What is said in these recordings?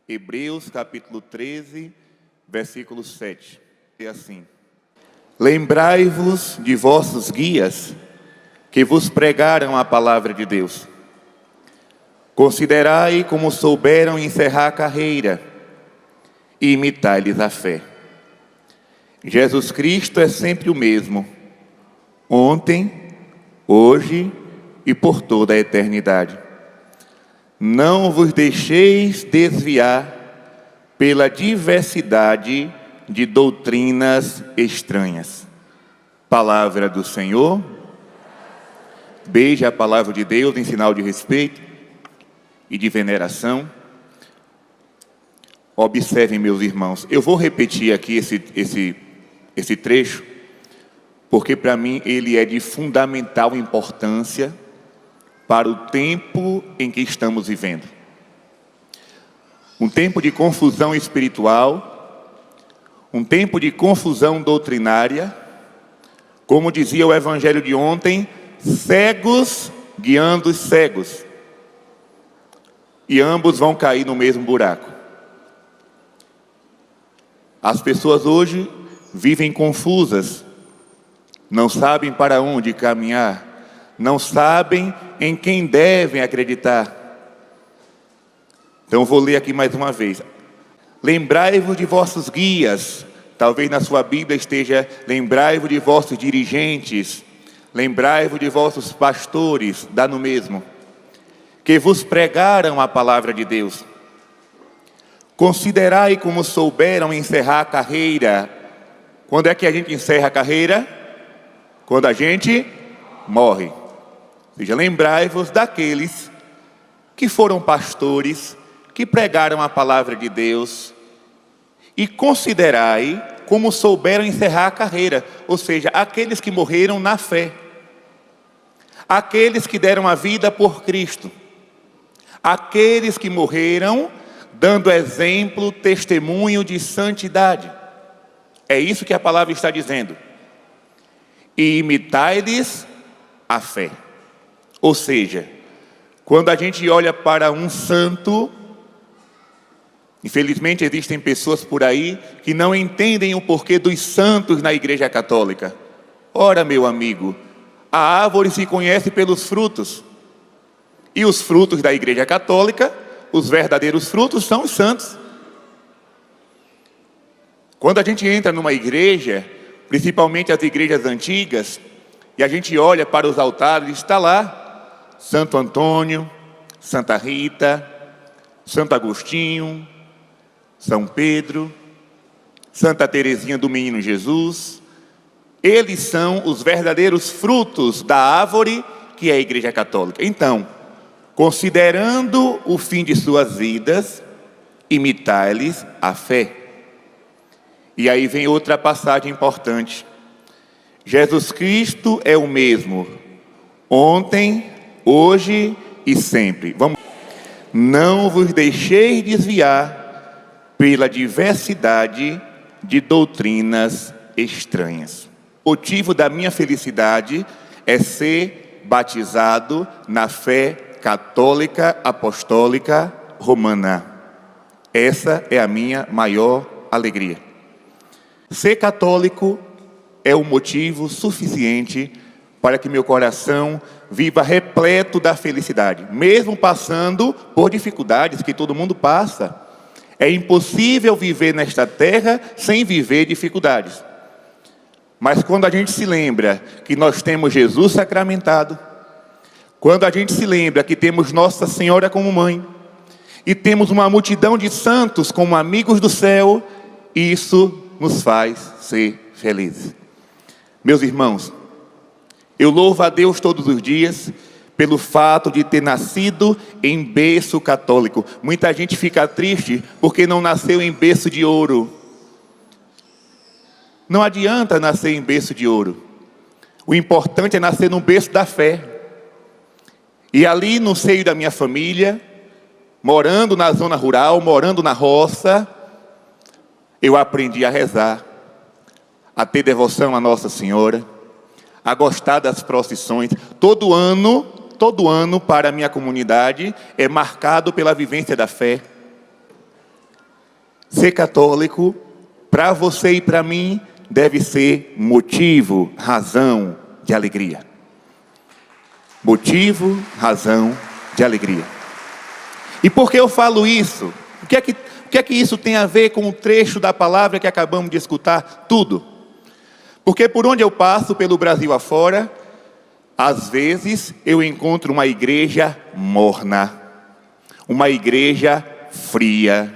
Hebreus capítulo 13, versículo 7. É assim: lembrai-vos de vossos guias, que vos pregaram a palavra de Deus. Considerai como souberam encerrar a carreira, e imitai-lhes a fé. Jesus Cristo é sempre o mesmo, ontem, hoje e por toda a eternidade. Não vos deixeis desviar pela diversidade de doutrinas estranhas. Palavra do Senhor. Beije a palavra de Deus em sinal de respeito e de veneração. Observem, meus irmãos, eu vou repetir aqui esse trecho, porque para mim ele é de fundamental importância para o tempo em que estamos vivendo. Um tempo de confusão espiritual, um tempo de confusão doutrinária, como dizia o evangelho de ontem, cegos guiando os cegos, e ambos vão cair no mesmo buraco. As pessoas hoje vivem confusas, não sabem para onde caminhar, não sabem em quem devem acreditar. Então vou ler aqui mais uma vez. Lembrai-vos de vossos guias. Talvez na sua Bíblia esteja: lembrai-vos de vossos dirigentes, lembrai-vos de vossos pastores, dá no mesmo, que vos pregaram a palavra de Deus. Considerai como souberam encerrar a carreira. Quando é que a gente encerra a carreira? Quando a gente morre. Ou seja, lembrai-vos daqueles que foram pastores, que pregaram a palavra de Deus, e considerai como souberam encerrar a carreira, ou seja, aqueles que morreram na fé, aqueles que deram a vida por Cristo, aqueles que morreram dando exemplo, testemunho de santidade. É isso que a palavra está dizendo. E imitai-lhes a fé. Ou seja, quando a gente olha para um santo, infelizmente existem pessoas por aí que não entendem o porquê dos santos na Igreja Católica. Ora, meu amigo, a árvore se conhece pelos frutos. E os frutos da Igreja Católica, os verdadeiros frutos, são os santos. Quando a gente entra numa igreja, principalmente as igrejas antigas, e a gente olha para os altares, está lá Santo Antônio, Santa Rita, Santo Agostinho, São Pedro, Santa Teresinha do Menino Jesus. Eles são os verdadeiros frutos da árvore que é a Igreja Católica. Então, considerando o fim de suas vidas, imitai-lhes a fé. E aí vem outra passagem importante. Jesus Cristo é o mesmo, ontem, hoje e sempre. Não vos deixeis desviar pela diversidade de doutrinas estranhas. O motivo da minha felicidade é ser batizado na fé católica apostólica romana. Essa é a minha maior alegria. Ser católico é o motivo suficiente para que meu coração viva repleto da felicidade, mesmo passando por dificuldades que todo mundo passa. É impossível viver nesta terra sem viver dificuldades. Mas quando a gente se lembra que nós temos Jesus sacramentado, quando a gente se lembra que temos Nossa Senhora como mãe, e temos uma multidão de santos como amigos do céu, isso nos faz ser felizes. Meus irmãos, eu louvo a Deus todos os dias pelo fato de ter nascido em berço católico. Muita gente fica triste porque não nasceu em berço de ouro. Não adianta nascer em berço de ouro. O importante é nascer no berço da fé. E ali no seio da minha família, morando na zona rural, morando na roça, eu aprendi a rezar, a ter devoção à Nossa Senhora, a gostar das procissões. Todo ano para a minha comunidade é marcado pela vivência da fé. Ser católico, para você e para mim, deve ser motivo, razão de alegria. Motivo, razão de alegria. E por que eu falo isso? O que é que isso tem a ver com o trecho da palavra que acabamos de escutar? Tudo. Porque por onde eu passo, pelo Brasil afora, às vezes eu encontro uma igreja morna, uma igreja fria,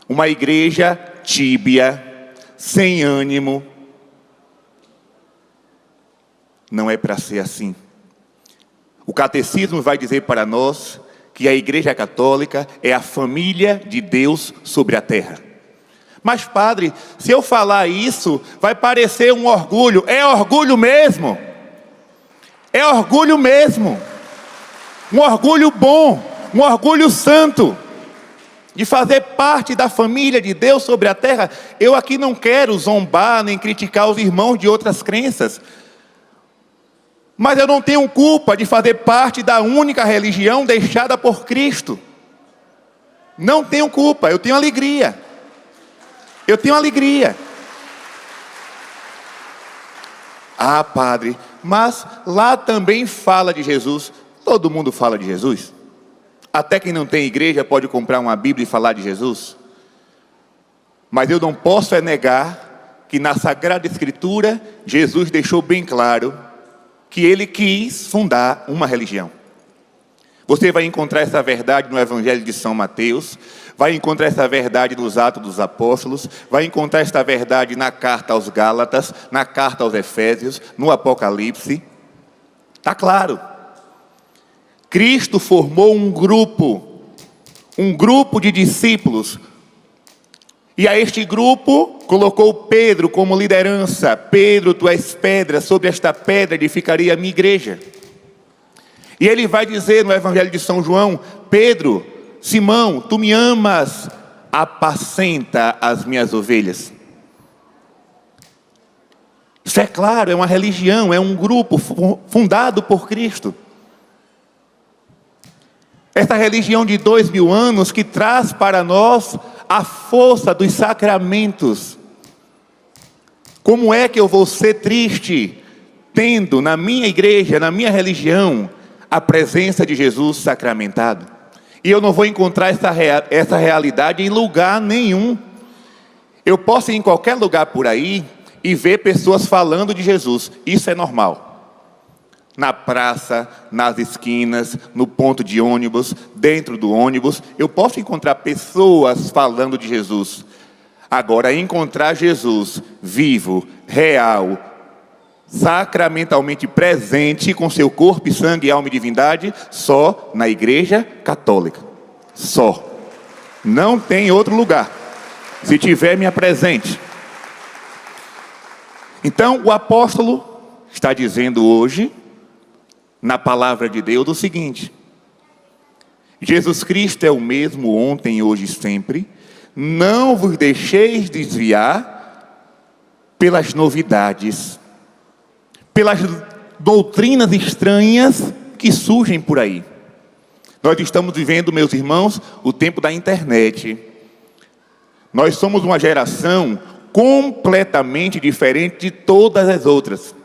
uma igreja tíbia, sem ânimo. Não é para ser assim. O catecismo vai dizer para nós que a Igreja Católica é a família de Deus sobre a terra. Mas, padre, se eu falar isso, vai parecer um orgulho. É orgulho mesmo. É orgulho mesmo. Um orgulho bom, um orgulho santo, de fazer parte da família de Deus sobre a terra. Eu aqui não quero zombar nem criticar os irmãos de outras crenças. Mas eu não tenho culpa de fazer parte da única religião deixada por Cristo. Não tenho culpa, eu tenho alegria. Eu tenho alegria. Ah, padre, mas lá também fala de Jesus. Todo mundo fala de Jesus. Até quem não tem igreja pode comprar uma Bíblia e falar de Jesus. Mas eu não posso negar que na Sagrada Escritura, Jesus deixou bem claro que ele quis fundar uma religião. Você vai encontrar essa verdade no Evangelho de São Mateus, vai encontrar essa verdade nos Atos dos Apóstolos, vai encontrar essa verdade na carta aos Gálatas, na carta aos Efésios, no Apocalipse. Está claro. Cristo formou um grupo de discípulos. E a este grupo colocou Pedro como liderança. Pedro, tu és pedra, sobre esta pedra edificaria a minha igreja. E ele vai dizer no Evangelho de São João: Pedro, Simão, tu me amas, apacenta as minhas ovelhas. Isso é claro, é uma religião, é um grupo fundado por Cristo. Essa religião de 2000 anos que traz para nós a força dos sacramentos. Como é que eu vou ser triste tendo na minha igreja, na minha religião, a presença de Jesus sacramentado? E eu não vou encontrar essa realidade em lugar nenhum. Eu posso ir em qualquer lugar por aí e ver pessoas falando de Jesus. Isso é normal. Na praça, nas esquinas, no ponto de ônibus, dentro do ônibus, eu posso encontrar pessoas falando de Jesus. Agora, encontrar Jesus vivo, real, sacramentalmente presente, com seu corpo e sangue, alma e divindade, só na Igreja Católica. Só. Não tem outro lugar. Se tiver, me apresente. Então, o apóstolo está dizendo hoje, na palavra de Deus, o seguinte: Jesus Cristo é o mesmo ontem, hoje e sempre. Não vos deixeis desviar pelas novidades, pelas doutrinas estranhas que surgem por aí. Nós estamos vivendo, meus irmãos, o tempo da internet. Nós somos uma geração completamente diferente de todas as outras.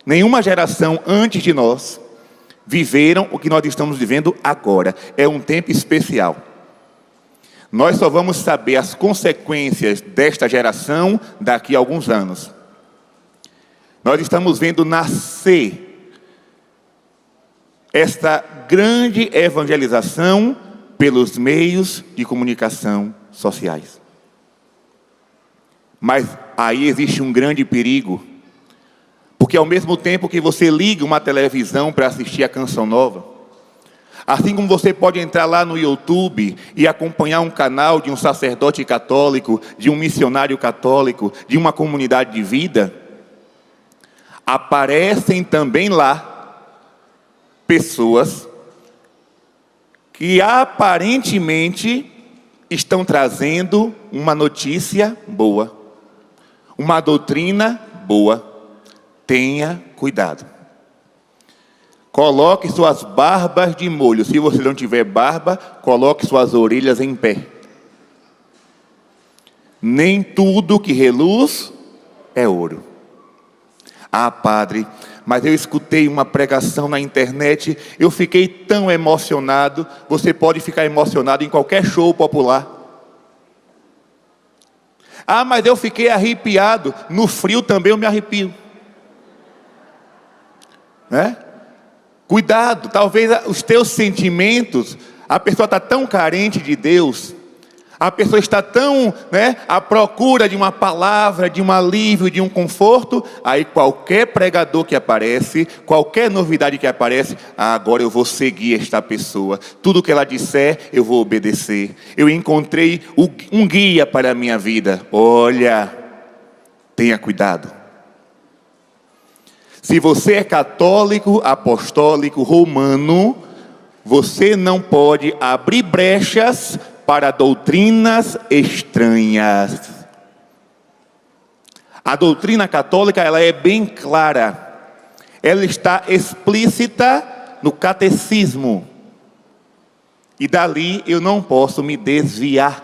Nenhuma geração antes de nós viveram o que nós estamos vivendo agora. É um tempo especial. Nós só vamos saber as consequências desta geração daqui a alguns anos. Nós estamos vendo nascer esta grande evangelização pelos meios de comunicação sociais. Mas aí existe um grande perigo. Porque ao mesmo tempo que você liga uma televisão para assistir a Canção Nova, assim como você pode entrar lá no YouTube e acompanhar um canal de um sacerdote católico, de um missionário católico, de uma comunidade de vida, aparecem também lá pessoas que aparentemente estão trazendo uma notícia boa, uma doutrina boa. Tenha cuidado. Coloque suas barbas de molho. Se você não tiver barba, coloque suas orelhas em pé. Nem tudo que reluz é ouro. Ah, padre, mas eu escutei uma pregação na internet, eu fiquei tão emocionado. Você pode ficar emocionado em qualquer show popular. Ah, mas eu fiquei arrepiado. No frio também eu me arrepio. Né? Cuidado, talvez os teus sentimentos, a pessoa está tão carente de Deus, a pessoa está tão, à procura de uma palavra, de um alívio, de um conforto, aí qualquer pregador que aparece, qualquer novidade que aparece, agora eu vou seguir esta pessoa, tudo que ela disser eu vou obedecer. Eu encontrei um guia para a minha vida. Olha, tenha cuidado. Se você é católico, apostólico, romano, você não pode abrir brechas para doutrinas estranhas. A doutrina católica, ela é bem clara. Ela está explícita no catecismo. E dali eu não posso me desviar.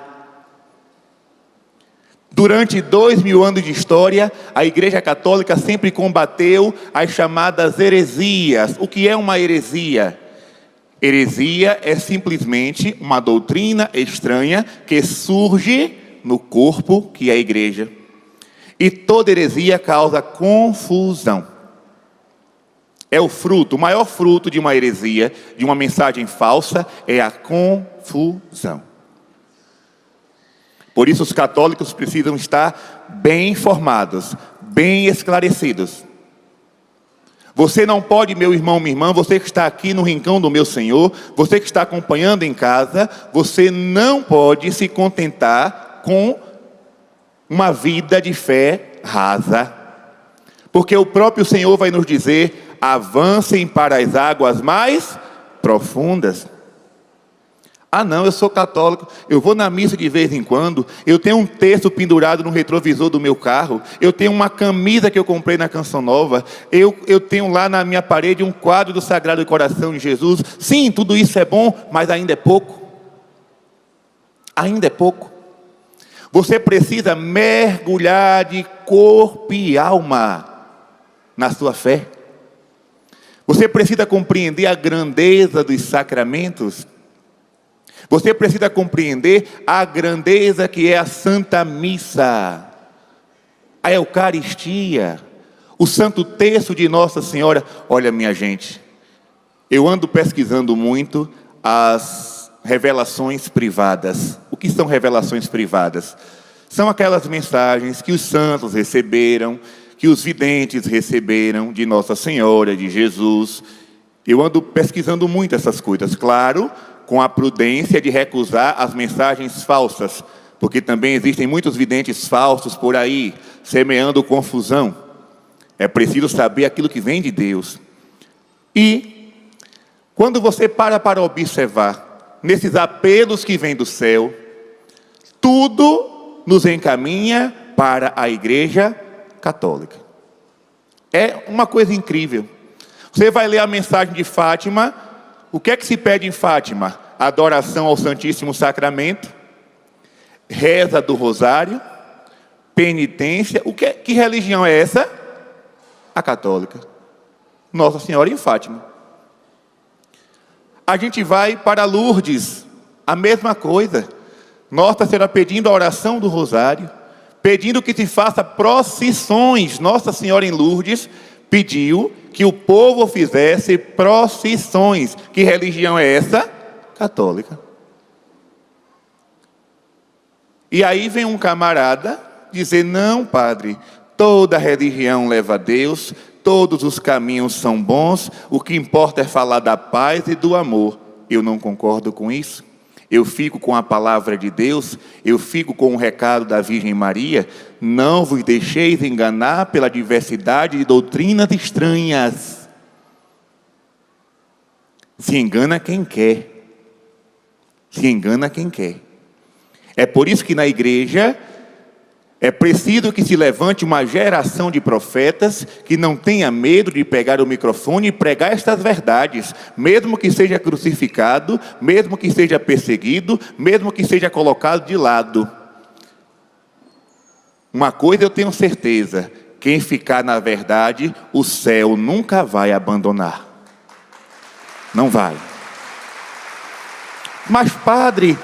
Durante 2000 anos de história, a Igreja Católica sempre combateu as chamadas heresias. O que é uma heresia? Heresia é simplesmente uma doutrina estranha que surge no corpo que é a igreja. E toda heresia causa confusão. É o fruto, o maior fruto de uma heresia, de uma mensagem falsa, é a confusão. Por isso os católicos precisam estar bem informados, bem esclarecidos. Você não pode, meu irmão, minha irmã, você que está aqui no rincão do meu Senhor, você que está acompanhando em casa, você não pode se contentar com uma vida de fé rasa. Porque o próprio Senhor vai nos dizer, avancem para as águas mais profundas. Ah não, eu sou católico, eu vou na missa de vez em quando, eu tenho um texto pendurado no retrovisor do meu carro, eu tenho uma camisa que eu comprei na Canção Nova, eu tenho lá na minha parede um quadro do Sagrado Coração de Jesus. Sim, tudo isso é bom, mas ainda é pouco. Ainda é pouco. Você precisa mergulhar de corpo e alma na sua fé. Você precisa compreender a grandeza dos sacramentos. Você precisa compreender a grandeza que é a Santa Missa, a Eucaristia, o Santo Terço de Nossa Senhora. Olha, minha gente, eu ando pesquisando muito as revelações privadas. O que são revelações privadas? São aquelas mensagens que os santos receberam, que os videntes receberam de Nossa Senhora, de Jesus. Eu ando pesquisando muito essas coisas, claro, com a prudência de recusar as mensagens falsas, porque também existem muitos videntes falsos por aí, semeando confusão. É preciso saber aquilo que vem de Deus. E, quando você para observar, nesses apelos que vêm do céu, tudo nos encaminha para a Igreja Católica. É uma coisa incrível. Você vai ler a mensagem de Fátima. O que é que se pede em Fátima? Adoração ao Santíssimo Sacramento, reza do rosário, penitência. Que religião é essa? A católica. Nossa Senhora em Fátima. A gente vai para Lourdes, a mesma coisa. Nossa Senhora pedindo a oração do rosário, pedindo que se faça procissões. Nossa Senhora em Lourdes pediu que o povo fizesse procissões. Que religião é essa? Católica. E aí vem um camarada dizer, não, padre, toda religião leva a Deus, todos os caminhos são bons, o que importa é falar da paz e do amor. Eu não concordo com isso. Eu fico com a palavra de Deus, eu fico com o recado da Virgem Maria. Não vos deixeis enganar pela diversidade de doutrinas estranhas. Se engana quem quer. Se engana quem quer. É por isso que na igreja é preciso que se levante uma geração de profetas que não tenha medo de pegar o microfone e pregar estas verdades, mesmo que seja crucificado, mesmo que seja perseguido, mesmo que seja colocado de lado. Uma coisa eu tenho certeza: quem ficar na verdade, o céu nunca vai abandonar. Não vai. Mas, padre,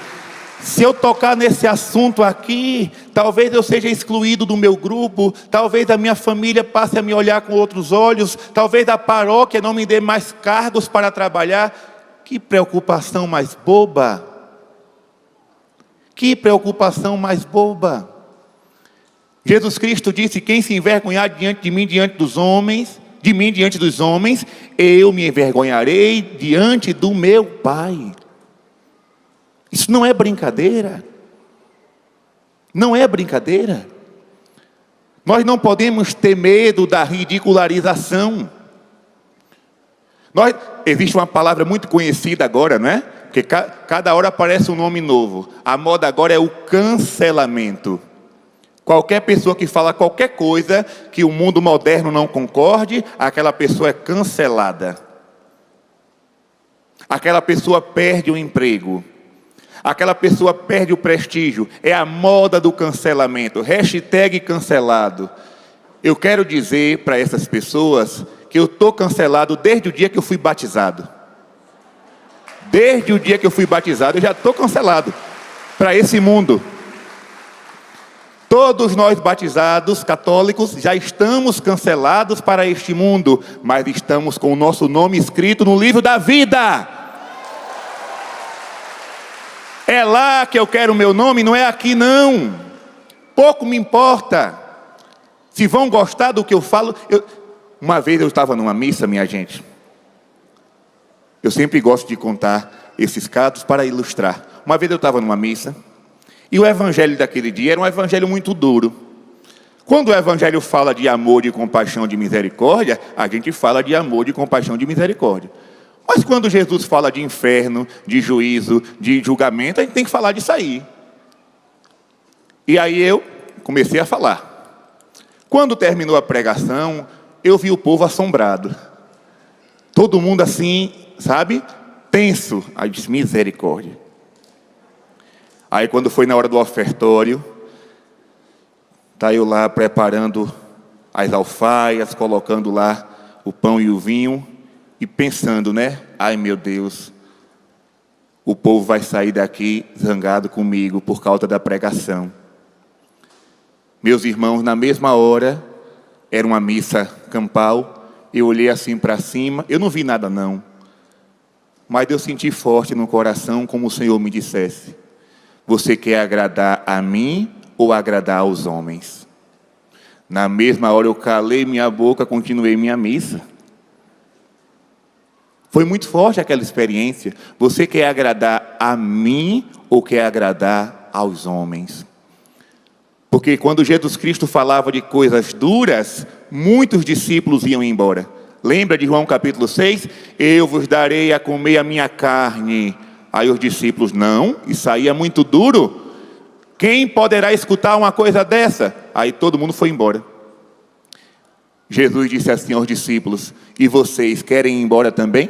se eu tocar nesse assunto aqui, talvez eu seja excluído do meu grupo, talvez a minha família passe a me olhar com outros olhos, talvez a paróquia não me dê mais cargos para trabalhar. Que preocupação mais boba! Que preocupação mais boba! Jesus Cristo disse: quem se envergonhar diante de mim, diante dos homens, de mim diante dos homens, eu me envergonharei diante do meu Pai. Isso não é brincadeira. Não é brincadeira. Nós não podemos ter medo da ridicularização. Existe uma palavra muito conhecida agora, não é? Porque cada hora aparece um nome novo. A moda agora é o cancelamento. Qualquer pessoa que fala qualquer coisa que o mundo moderno não concorde, aquela pessoa é cancelada. Aquela pessoa perde o emprego. Aquela pessoa perde o prestígio. É a moda do cancelamento. Hashtag cancelado. Eu quero dizer para essas pessoas que eu estou cancelado desde o dia que eu fui batizado. Desde o dia que eu fui batizado, eu já estou cancelado para esse mundo. Todos nós batizados, católicos, já estamos cancelados para este mundo, mas estamos com o nosso nome escrito no livro da vida. É lá que eu quero o meu nome, não é aqui não. Pouco me importa se vão gostar do que eu falo. Uma vez eu estava numa missa, minha gente. Eu sempre gosto de contar esses casos para ilustrar. Uma vez eu estava numa missa, e o evangelho daquele dia era um evangelho muito duro. Quando o evangelho fala de amor, de compaixão, de misericórdia, a gente fala de amor, de compaixão, de misericórdia. Mas quando Jesus fala de inferno, de juízo, de julgamento, a gente tem que falar disso aí. E aí eu comecei a falar. Quando terminou a pregação, eu vi o povo assombrado. Todo mundo assim, sabe? Tenso. Aí eu disse: misericórdia. Aí quando foi na hora do ofertório, tá eu lá preparando as alfaias, colocando lá o pão e o vinho, e pensando, né? Ai meu Deus, o povo vai sair daqui zangado comigo por causa da pregação. Meus irmãos, na mesma hora, era uma missa campal, eu olhei assim para cima, eu não vi nada não, mas eu senti forte no coração, como o Senhor me dissesse: você quer agradar a mim ou agradar aos homens? Na mesma hora eu calei minha boca, continuei minha missa. Foi muito forte aquela experiência. Você quer agradar a mim ou quer agradar aos homens? Porque quando Jesus Cristo falava de coisas duras, muitos discípulos iam embora. Lembra de João capítulo 6? Eu vos darei a comer a minha carne. Aí os discípulos: não, isso aí é muito duro. Quem poderá escutar uma coisa dessa? Aí todo mundo foi embora. Jesus disse assim aos discípulos: e vocês querem ir embora também?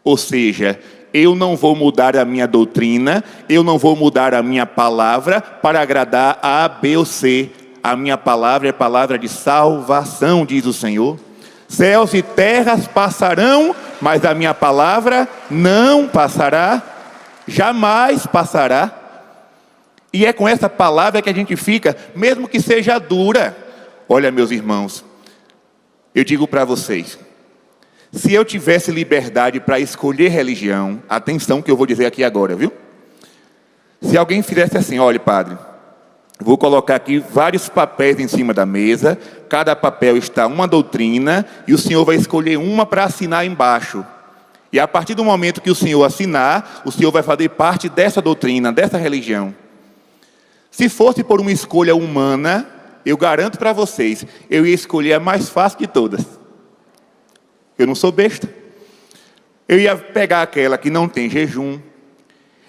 Ou seja, eu não vou mudar a minha doutrina, eu não vou mudar a minha palavra para agradar a B ou C. A minha palavra é palavra de salvação, diz o Senhor. Céus e terras passarão, mas a minha palavra não passará, jamais passará. E é com essa palavra que a gente fica, mesmo que seja dura. Olha, meus irmãos, eu digo para vocês, se eu tivesse liberdade para escolher religião, atenção que eu vou dizer aqui agora, viu? Se alguém fizesse assim: olha, padre, vou colocar aqui vários papéis em cima da mesa, cada papel está uma doutrina, e o senhor vai escolher uma para assinar embaixo. E a partir do momento que o senhor assinar, o senhor vai fazer parte dessa doutrina, dessa religião. Se fosse por uma escolha humana, eu garanto para vocês, eu ia escolher a mais fácil de todas. Eu não sou besta. Eu ia pegar aquela que não tem jejum.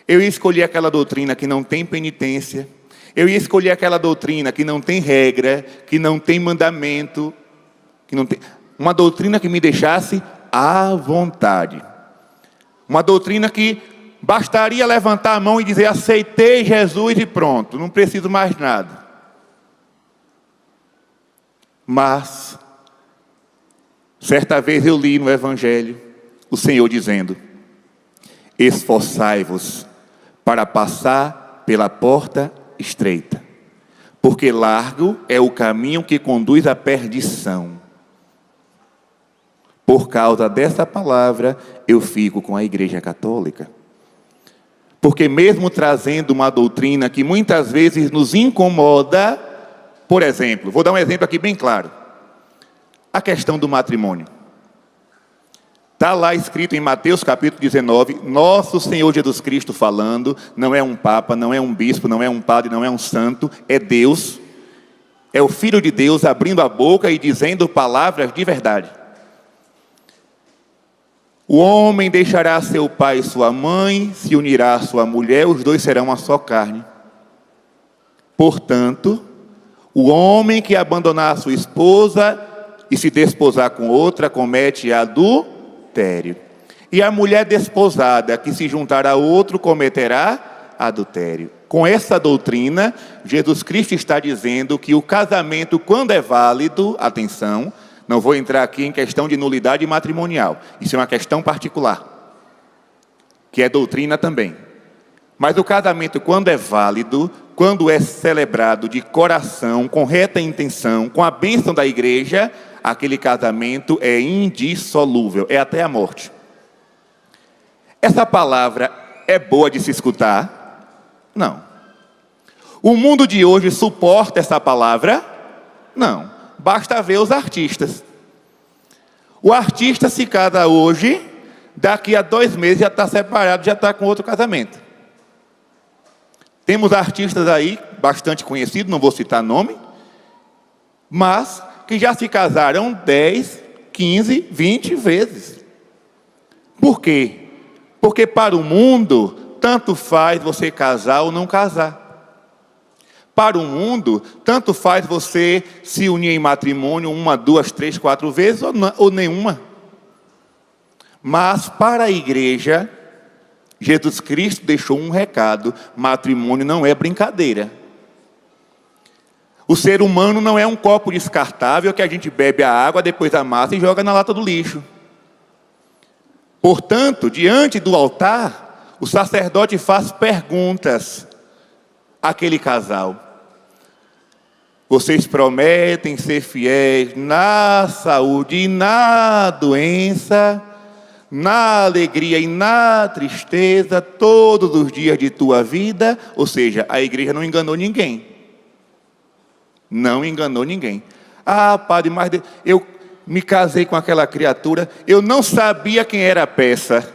Eu ia escolher aquela doutrina que não tem penitência. Eu ia escolher aquela doutrina que não tem regra, que não tem mandamento, que não tem... uma doutrina que me deixasse à vontade. Uma doutrina que bastaria levantar a mão e dizer: aceitei Jesus e pronto, não preciso mais nada. Mas, certa vez eu li no Evangelho o Senhor dizendo: esforçai-vos para passar pela porta estreita, porque largo é o caminho que conduz à perdição. Por causa dessa palavra, eu fico com a Igreja Católica. Porque mesmo trazendo uma doutrina que muitas vezes nos incomoda, por exemplo, vou dar um exemplo aqui bem claro. A questão do matrimônio. Está lá escrito em Mateus capítulo 19, nosso Senhor Jesus Cristo falando, não é um papa, não é um bispo, não é um padre, não é um santo, é Deus, é o Filho de Deus abrindo a boca e dizendo palavras de verdade. O homem deixará seu pai e sua mãe, se unirá à sua mulher, os dois serão uma só carne. Portanto, o homem que abandonar a sua esposa e se desposar com outra, comete adultério. E a mulher desposada que se juntar a outro, cometerá adultério. Com essa doutrina, Jesus Cristo está dizendo que o casamento, quando é válido, atenção, não vou entrar aqui em questão de nulidade matrimonial. Isso é uma questão particular, que é doutrina também. Mas o casamento, quando é válido, quando é celebrado de coração, com reta intenção, com a bênção da igreja, aquele casamento é indissolúvel, é até a morte. Essa palavra é boa de se escutar? Não. O mundo de hoje suporta essa palavra? Não. Basta ver os artistas. O artista se casa hoje, daqui a 2 meses já está separado, já está com outro casamento. Temos artistas aí, bastante conhecidos, não vou citar nome, mas que já se casaram 10, 15, 20 vezes. Por quê? Porque para o mundo, tanto faz você casar ou não casar. Para o mundo, tanto faz você se unir em matrimônio 1, 2, 3, 4 vezes ou nenhuma. Mas para a igreja, Jesus Cristo deixou um recado: matrimônio não é brincadeira. O ser humano não é um copo descartável que a gente bebe a água, depois amassa e joga na lata do lixo. Portanto, diante do altar, o sacerdote faz perguntas àquele casal. Vocês prometem ser fiéis na saúde e na doença, na alegria e na tristeza, todos os dias de tua vida? Ou seja, a igreja não enganou ninguém. Não enganou ninguém. Ah, padre, mas eu me casei com aquela criatura, eu não sabia quem era a peça.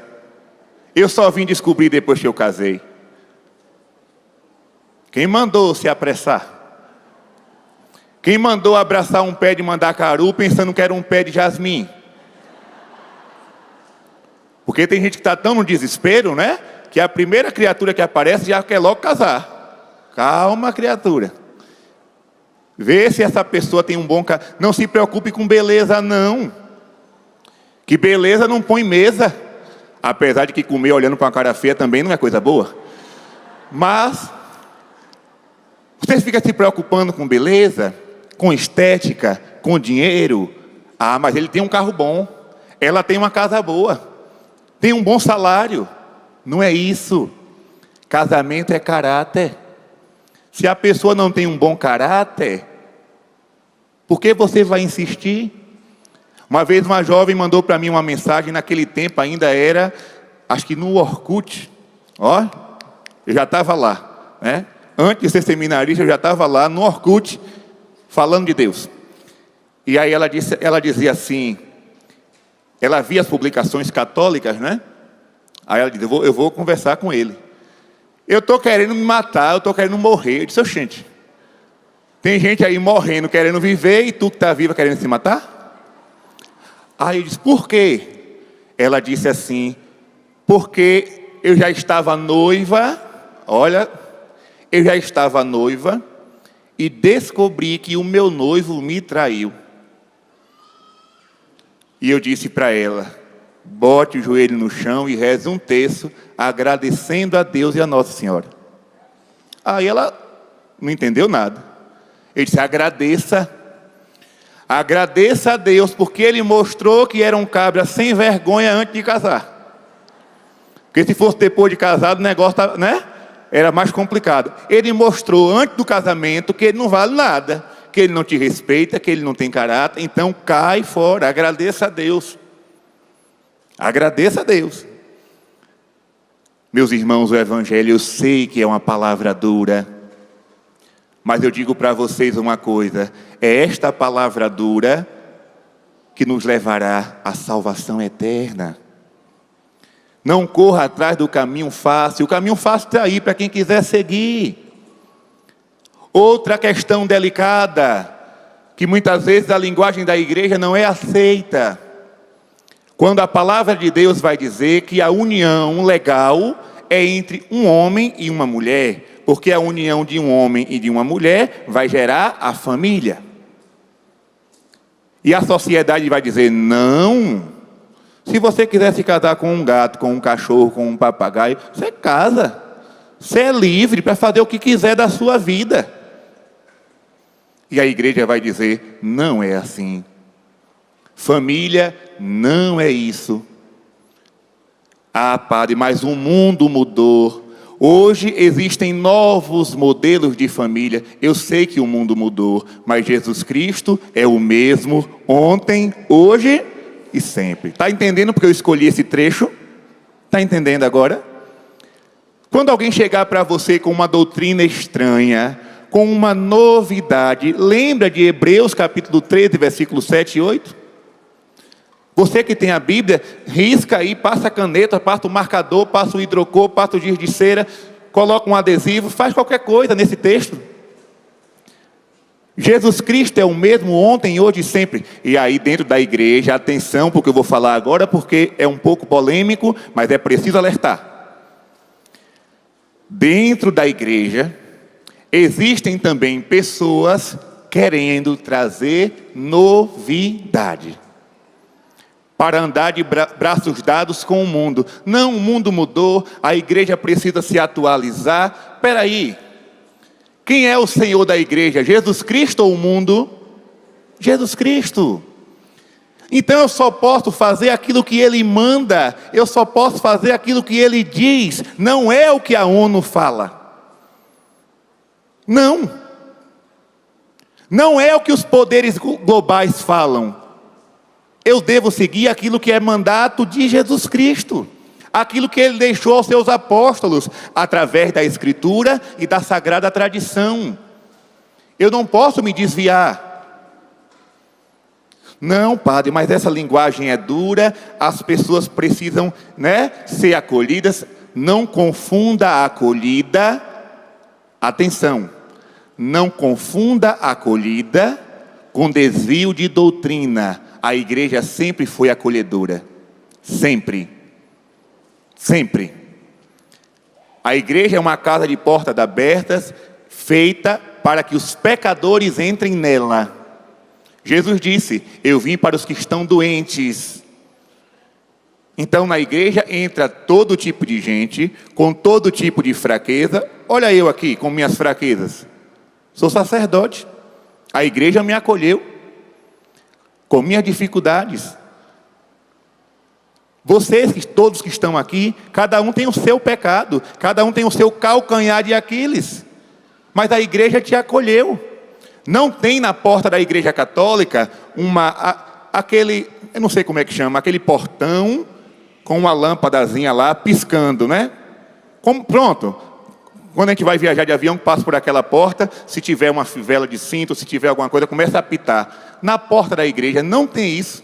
Eu só vim descobrir depois que eu casei. Quem mandou se apressar? Quem mandou abraçar um pé de mandacaru pensando que era um pé de jasmim? Porque tem gente que está tão no desespero, né? Que a primeira criatura que aparece já quer logo casar. Calma, criatura. Vê se essa pessoa tem um bom casamento. Não se preocupe com beleza, não. Que beleza não põe mesa. Apesar de que comer olhando para uma cara feia também não é coisa boa. Mas você fica se preocupando com beleza, com estética, com dinheiro. Ah, mas ele tem um carro bom. Ela tem uma casa boa. Tem um bom salário. Não é isso. Casamento é caráter. Se a pessoa não tem um bom caráter, por que você vai insistir? Uma vez uma jovem mandou para mim uma mensagem, naquele tempo ainda era, acho que no Orkut. Ó, eu já estava lá, né? Antes de ser seminarista, eu já estava lá no Orkut, falando de Deus. E aí ela dizia assim, ela via as publicações católicas, né? Aí ela dizia, eu vou conversar com ele. Eu estou querendo me matar, eu estou querendo morrer. Eu disse, gente, tem gente aí morrendo, querendo viver, e tu que está viva querendo se matar? Aí eu disse, por quê? Ela disse assim, porque eu já estava noiva, olha, eu já estava noiva, e descobri que o meu noivo me traiu. E eu disse para ela, bote o joelho no chão e reze um terço, agradecendo a Deus e a Nossa Senhora. Aí ela não entendeu nada. Eu disse, agradeça. Agradeça a Deus, porque Ele mostrou que era um cabra sem vergonha antes de casar. Porque se fosse depois de casado, o negócio, né? Era mais complicado. Ele mostrou antes do casamento que ele não vale nada, que ele não te respeita, que ele não tem caráter. Então cai fora, agradeça a Deus. Agradeça a Deus. Meus irmãos, o Evangelho, eu sei que é uma palavra dura, mas eu digo para vocês uma coisa: é esta palavra dura que nos levará à salvação eterna. Não corra atrás do caminho fácil. O caminho fácil está aí para quem quiser seguir. Outra questão delicada, que muitas vezes a linguagem da igreja não é aceita. Quando a palavra de Deus vai dizer que a união legal é entre um homem e uma mulher, porque a união de um homem e de uma mulher vai gerar a família. E a sociedade vai dizer: não. Se você quiser se casar com um gato, com um cachorro, com um papagaio, você casa. Você é livre para fazer o que quiser da sua vida. E a igreja vai dizer: não é assim. Família não é isso. Ah, padre, mas o mundo mudou. Hoje existem novos modelos de família. Eu sei que o mundo mudou, mas Jesus Cristo é o mesmo ontem, hoje e sempre. Está entendendo porque eu escolhi esse trecho? Está entendendo agora? Quando alguém chegar para você com uma doutrina estranha, com uma novidade, lembra de Hebreus capítulo 13, versículos 7 e 8? Você que tem a Bíblia, risca aí, passa a caneta, passa o marcador, passa o hidrocor, passa o giz de cera, coloca um adesivo, faz qualquer coisa nesse texto. Jesus Cristo é o mesmo ontem, hoje e sempre. E aí dentro da igreja, atenção, porque eu vou falar agora, porque é um pouco polêmico, mas é preciso alertar. Dentro da igreja, existem também pessoas querendo trazer novidade, para andar de braços dados com o mundo. Não, o mundo mudou, a igreja precisa se atualizar. Espera aí, quem é o Senhor da igreja? Jesus Cristo ou o mundo? Jesus Cristo. Então eu só posso fazer aquilo que Ele manda, eu só posso fazer aquilo que Ele diz, não é o que a ONU fala. Não. Não é o que os poderes globais falam. Eu devo seguir aquilo que é mandato de Jesus Cristo, aquilo que Ele deixou aos seus apóstolos, através da Escritura e da Sagrada Tradição. Eu não posso me desviar. Não, padre, mas essa linguagem é dura, as pessoas precisam, ser acolhidas. Não confunda a acolhida, atenção, não confunda a acolhida com desvio de doutrina. A igreja sempre foi acolhedora. Sempre. Sempre. A igreja é uma casa de portas abertas, feita para que os pecadores entrem nela. Jesus disse: eu vim para os que estão doentes. Então na igreja entra todo tipo de gente, com todo tipo de fraqueza. Olha eu aqui, com minhas fraquezas. Sou sacerdote. A igreja me acolheu com minhas dificuldades. Vocês, todos que estão aqui, cada um tem o seu pecado, cada um tem o seu calcanhar de Aquiles, mas a igreja te acolheu. Não tem na porta da igreja católica aquele, eu não sei como é que chama, aquele portão com uma lâmpadazinha lá piscando, pronto. Quando a gente vai viajar de avião, passa por aquela porta, se tiver uma fivela de cinto, se tiver alguma coisa, começa a apitar. Na porta da igreja não tem isso.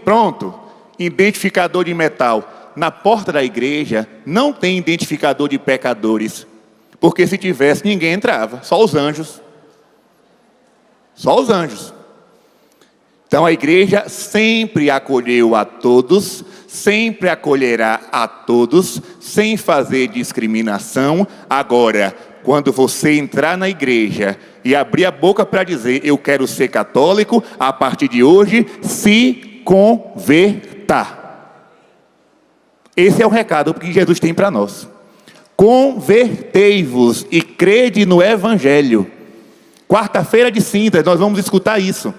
Pronto, identificador de metal. Na porta da igreja não tem identificador de pecadores, porque se tivesse ninguém entrava, só os anjos. Só os anjos. Então a igreja sempre acolheu a todos, sempre acolherá a todos, sem fazer discriminação. Agora, quando você entrar na igreja e abrir a boca para dizer: eu quero ser católico, a partir de hoje, se converta. Esse é o recado que Jesus tem para nós. Convertei-vos e crede no Evangelho. Quarta-feira de cinzas, nós vamos escutar isso.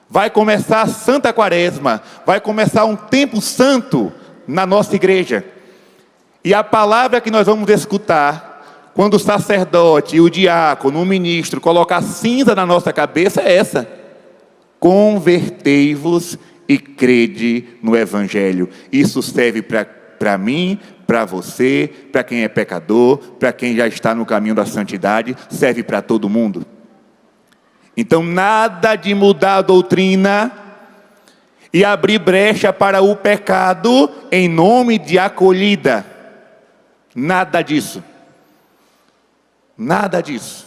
Vai começar a Santa Quaresma, vai começar um tempo santo na nossa igreja. E a palavra que nós vamos escutar, quando o sacerdote, o diácono, o ministro colocar cinza na nossa cabeça, é essa: convertei-vos e crede no Evangelho. Isso serve para mim, para você, para quem é pecador, para quem já está no caminho da santidade, serve para todo mundo. Então, nada de mudar a doutrina e abrir brecha para o pecado em nome de acolhida. Nada disso. Nada disso.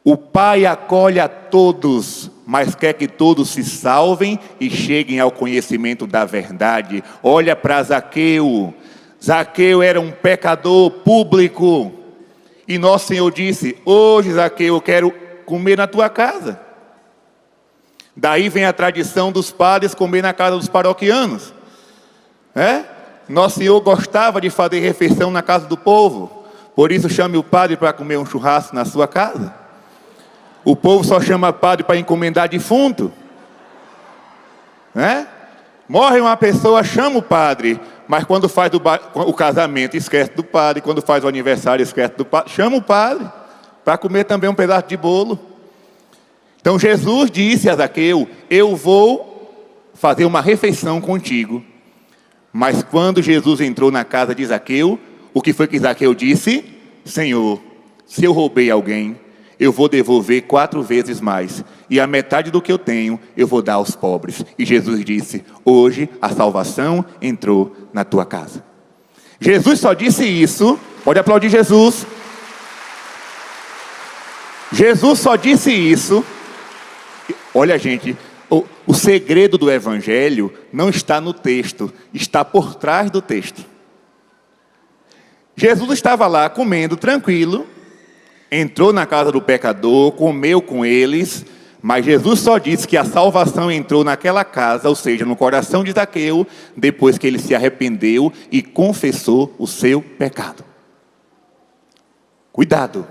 O Pai acolhe a todos, mas quer que todos se salvem e cheguem ao conhecimento da verdade. Olha para Zaqueu. Zaqueu era um pecador público. E nosso Senhor disse: hoje, Zaqueu, eu quero comer na tua casa. Daí vem a tradição dos padres comer na casa dos paroquianos. Nosso Senhor gostava de fazer refeição na casa do povo. Por isso chame o padre para comer um churrasco na sua casa. O povo só chama padre para encomendar defunto. Morre uma pessoa, chama o padre. Mas quando faz o casamento, esquece do padre. Quando faz o aniversário, esquece do padre. Chama o padre para comer também um pedaço de bolo. Então Jesus disse a Zaqueu: eu vou fazer uma refeição contigo. Mas quando Jesus entrou na casa de Zaqueu, o que foi que Zaqueu disse? Senhor, se eu roubei alguém, eu vou devolver 4 vezes mais. E a metade do que eu tenho, eu vou dar aos pobres. E Jesus disse: hoje a salvação entrou na tua casa. Jesus só disse isso. Pode aplaudir Jesus. Jesus só disse isso. Olha, gente, o segredo do Evangelho não está no texto, está por trás do texto. Jesus estava lá comendo tranquilo, entrou na casa do pecador, comeu com eles, mas Jesus só disse que a salvação entrou naquela casa, ou seja, no coração de Zaqueu, depois que ele se arrependeu e confessou o seu pecado. Cuidado.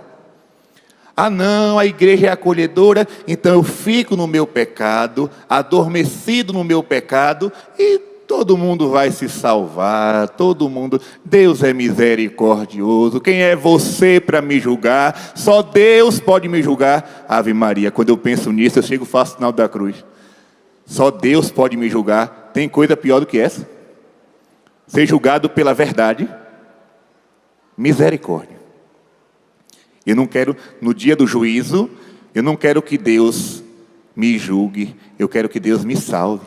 Ah não, a igreja é acolhedora, então eu fico no meu pecado, adormecido no meu pecado, e todo mundo vai se salvar, todo mundo. Deus é misericordioso, quem é você para me julgar? Só Deus pode me julgar. Ave Maria, quando eu penso nisso, eu chego e faço o sinal da cruz. Só Deus pode me julgar. Tem coisa pior do que essa? Ser julgado pela verdade. Misericórdia. Eu não quero, no dia do juízo, eu não quero que Deus me julgue, eu quero que Deus me salve.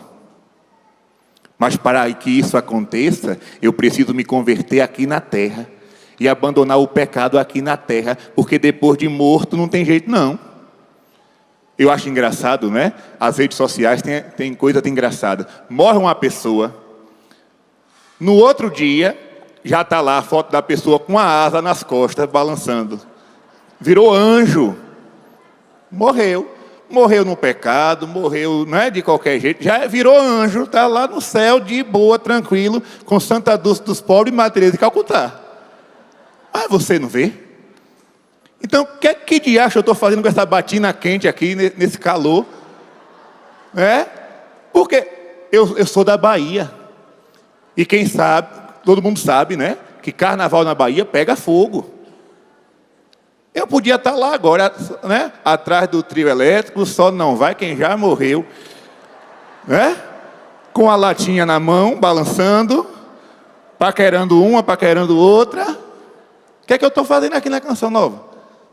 Mas para que isso aconteça, eu preciso me converter aqui na terra e abandonar o pecado aqui na terra, porque depois de morto não tem jeito não. Eu acho engraçado, né? As redes sociais tem coisa de engraçada. Morre uma pessoa, no outro dia já está lá a foto da pessoa com a asa nas costas, balançando. Virou anjo. Morreu no pecado, morreu, não é de qualquer jeito, já virou anjo, está lá no céu, de boa, tranquilo, com Santa Dulce dos Pobres e Maria Teresa de Calcutá. Mas você não vê? Então, que diacho eu estou fazendo com essa batina quente aqui, nesse calor? Porque eu sou da Bahia. E quem sabe, todo mundo sabe, né? Que carnaval na Bahia pega fogo. Eu podia estar lá agora, né? Atrás do trio elétrico, o sol não vai, quem já morreu. Com a latinha na mão, balançando, paquerando uma, paquerando outra. O que é que eu estou fazendo aqui na Canção Nova?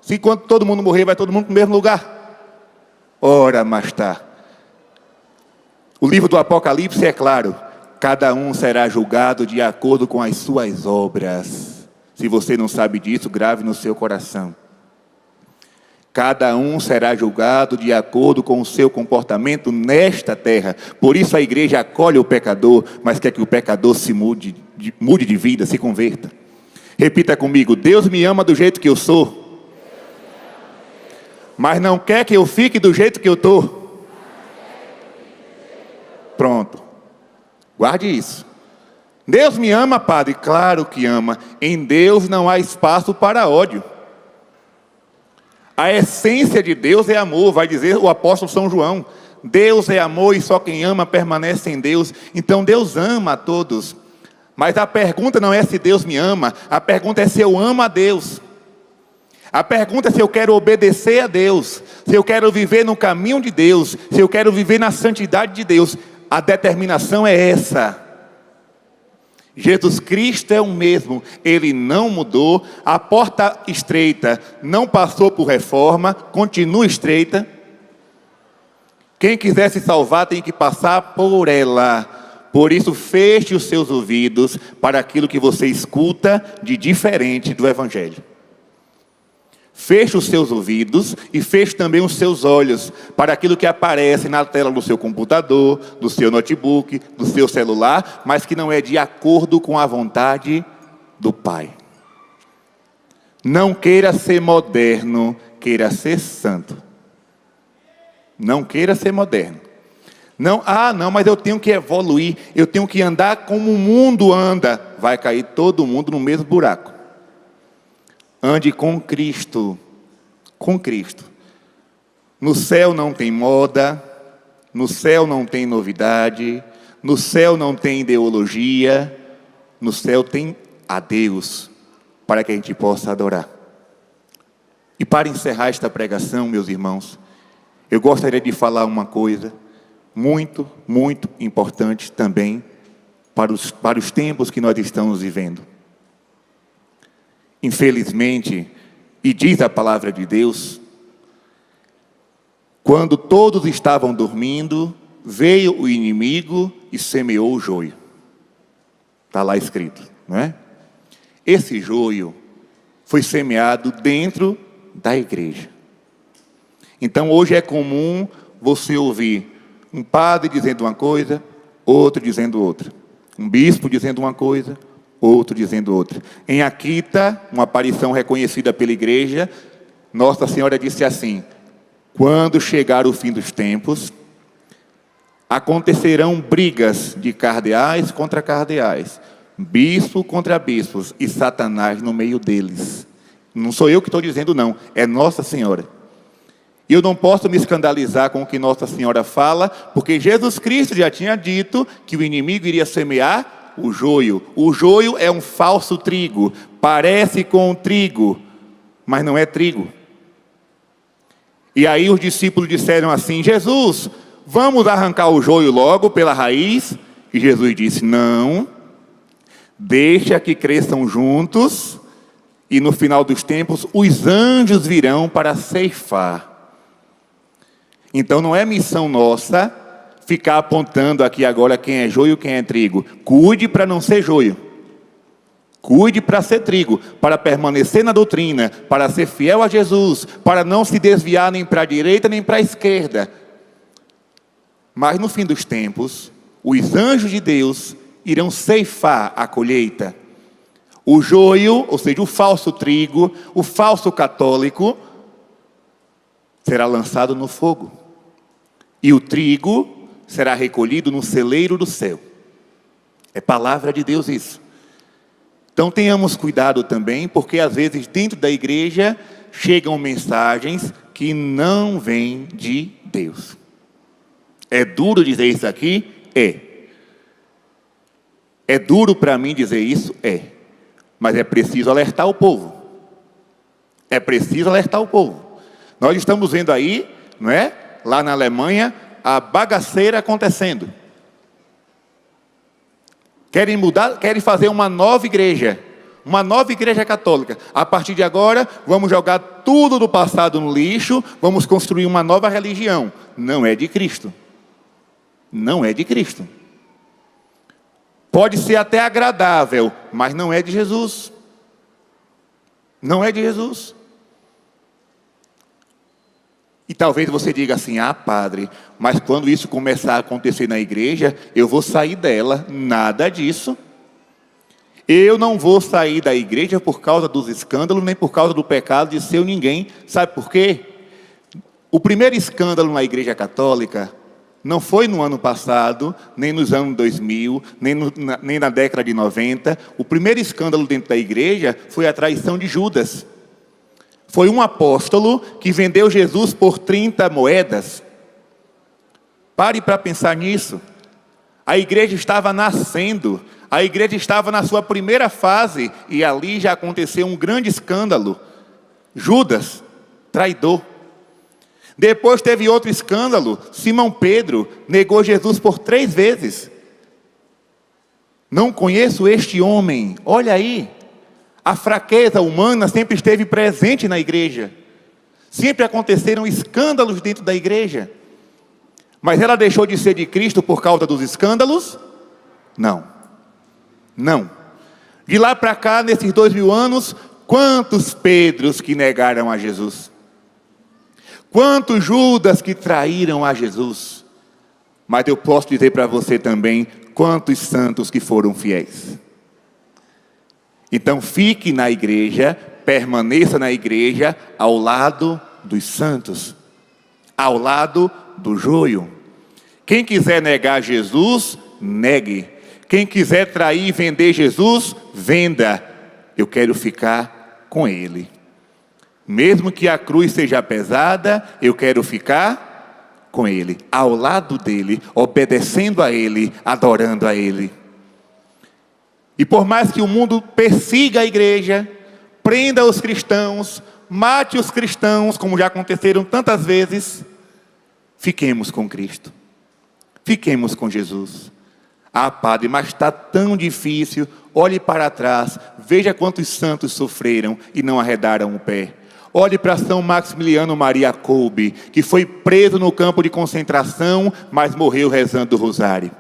Se quando todo mundo morrer, vai todo mundo para o mesmo lugar? Ora, mas está. O livro do Apocalipse é claro. Cada um será julgado de acordo com as suas obras. Se você não sabe disso, grave no seu coração. Cada um será julgado de acordo com o seu comportamento nesta terra. Por isso a igreja acolhe o pecador, mas quer que o pecador se mude de vida, se converta. Repita comigo: Deus me ama do jeito que eu sou, mas não quer que eu fique do jeito que eu estou. Pronto. Guarde isso. Deus me ama, padre? Claro que ama. Em Deus não há espaço para ódio. A essência de Deus é amor, vai dizer o apóstolo São João. Deus é amor e só quem ama permanece em Deus. Então Deus ama a todos. Mas a pergunta não é se Deus me ama, a pergunta é se eu amo a Deus. A pergunta é se eu quero obedecer a Deus, se eu quero viver no caminho de Deus, se eu quero viver na santidade de Deus. A determinação é essa. Jesus Cristo é o mesmo, Ele não mudou, a porta estreita não passou por reforma, continua estreita. Quem quiser se salvar tem que passar por ela. Por isso, feche os seus ouvidos para aquilo que você escuta de diferente do Evangelho. Feche os seus ouvidos e feche também os seus olhos para aquilo que aparece na tela do seu computador, do seu notebook, do seu celular, mas que não é de acordo com a vontade do Pai. Não queira ser moderno, queira ser santo. Não queira ser moderno. Não, mas eu tenho que evoluir, eu tenho que andar como o mundo anda. Vai cair todo mundo no mesmo buraco. Ande com Cristo. Com Cristo. No céu não tem moda, no céu não tem novidade, no céu não tem ideologia, no céu tem a Deus, para que a gente possa adorar. E para encerrar esta pregação, meus irmãos, eu gostaria de falar uma coisa muito, muito importante também para os tempos que nós estamos vivendo. Infelizmente, e diz a palavra de Deus, quando todos estavam dormindo, veio o inimigo e semeou o joio. Está lá escrito, não é? Esse joio foi semeado dentro da igreja. Então hoje é comum você ouvir um padre dizendo uma coisa, outro dizendo outra. Um bispo dizendo uma coisa, outro dizendo outra. Em Akita, uma aparição reconhecida pela igreja, Nossa Senhora disse assim: quando chegar o fim dos tempos, acontecerão brigas de cardeais contra cardeais, bispo contra bispos, e Satanás no meio deles. Não sou eu que estou dizendo não, é Nossa Senhora. E eu não posso me escandalizar com o que Nossa Senhora fala, porque Jesus Cristo já tinha dito que o inimigo iria semear o joio. O joio é um falso trigo, parece com o trigo, mas não é trigo. E aí os discípulos disseram assim: Jesus, vamos arrancar o joio logo pela raiz? E Jesus disse: não, deixa que cresçam juntos, e no final dos tempos os anjos virão para ceifar. Então não é missão nossa ficar apontando aqui agora quem é joio e quem é trigo. Cuide para não ser joio. Cuide para ser trigo, para permanecer na doutrina, para ser fiel a Jesus, para não se desviar nem para a direita nem para a esquerda. Mas no fim dos tempos, os anjos de Deus irão ceifar a colheita. O joio, ou seja, o falso trigo, o falso católico, será lançado no fogo. E o trigo será recolhido no celeiro do céu. É palavra de Deus isso. Então tenhamos cuidado também, porque às vezes dentro da igreja chegam mensagens que não vêm de Deus. É duro dizer isso aqui? É. É duro para mim dizer isso? É. Mas é preciso alertar o povo. É preciso alertar o povo. Nós estamos vendo aí, não é? Lá na Alemanha, a bagaceira acontecendo. Querem mudar, querem fazer uma nova igreja católica. A partir de agora, vamos jogar tudo do passado no lixo, vamos construir uma nova religião. Não é de Cristo. Não é de Cristo. Pode ser até agradável, mas não é de Jesus. Não é de Jesus. E talvez você diga assim: ah, padre, mas quando isso começar a acontecer na igreja, eu vou sair dela. Nada disso. Eu não vou sair da igreja por causa dos escândalos, nem por causa do pecado de ser ninguém. Sabe por quê? O primeiro escândalo na igreja católica não foi no ano passado, nem nos anos 2000, nem na década de 90. O primeiro escândalo dentro da igreja foi a traição de Judas. foi um apóstolo que vendeu Jesus por 30 moedas. Pare para pensar nisso. A igreja estava nascendo, a igreja estava na sua primeira fase, e ali já aconteceu um grande escândalo. Judas, traidor. Depois teve outro escândalo, Simão Pedro negou Jesus por 3 vezes. Não conheço este homem. Olha aí, a fraqueza humana sempre esteve presente na igreja. Sempre aconteceram escândalos dentro da igreja. Mas ela deixou de ser de Cristo por causa dos escândalos? Não. Não. De lá para cá, nesses 2000 anos, quantos Pedros que negaram a Jesus? Quantos Judas que traíram a Jesus? Mas eu posso dizer para você também, quantos santos que foram fiéis. Então fique na igreja, permaneça na igreja, ao lado dos santos, ao lado do joio. Quem quiser negar Jesus, negue. Quem quiser trair e vender Jesus, venda. Eu quero ficar com Ele. Mesmo que a cruz seja pesada, eu quero ficar com Ele, ao lado dEle, obedecendo a Ele, adorando a Ele. E por mais que o mundo persiga a igreja, prenda os cristãos, mate os cristãos, como já aconteceram tantas vezes, fiquemos com Cristo. Fiquemos com Jesus. Ah, padre, mas está tão difícil. Olhe para trás, veja quantos santos sofreram e não arredaram o pé. Olhe para São Maximiliano Maria Kolbe, que foi preso no campo de concentração, mas morreu rezando o rosário.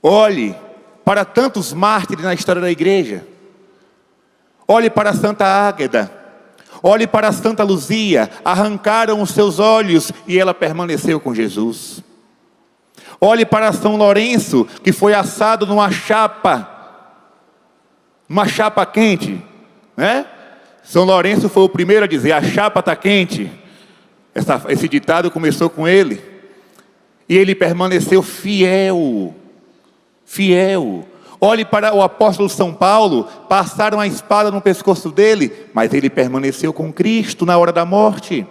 Olhe para tantos mártires na história da igreja. Olhe para Santa Águeda. Olhe para Santa Luzia. Arrancaram os seus olhos e ela permaneceu com Jesus. Olhe para São Lourenço, que foi assado numa chapa quente, né? São Lourenço foi o primeiro a dizer, a chapa está quente. Esse ditado começou com ele. E ele permaneceu fiel. Fiel. Olhe para o apóstolo São Paulo, passaram a espada no pescoço dele, mas ele permaneceu com Cristo na hora da morte.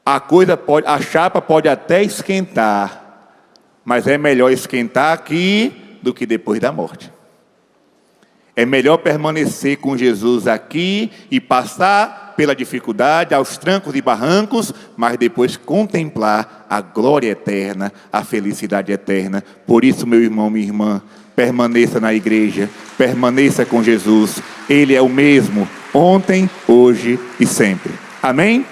A chapa pode até esquentar, mas é melhor esquentar aqui do que depois da morte. É melhor permanecer com Jesus aqui e passar pela dificuldade, aos trancos e barrancos, mas depois contemplar a glória eterna, a felicidade eterna. Por isso, meu irmão, minha irmã, permaneça na igreja, permaneça com Jesus. Ele é o mesmo, ontem, hoje e sempre. Amém?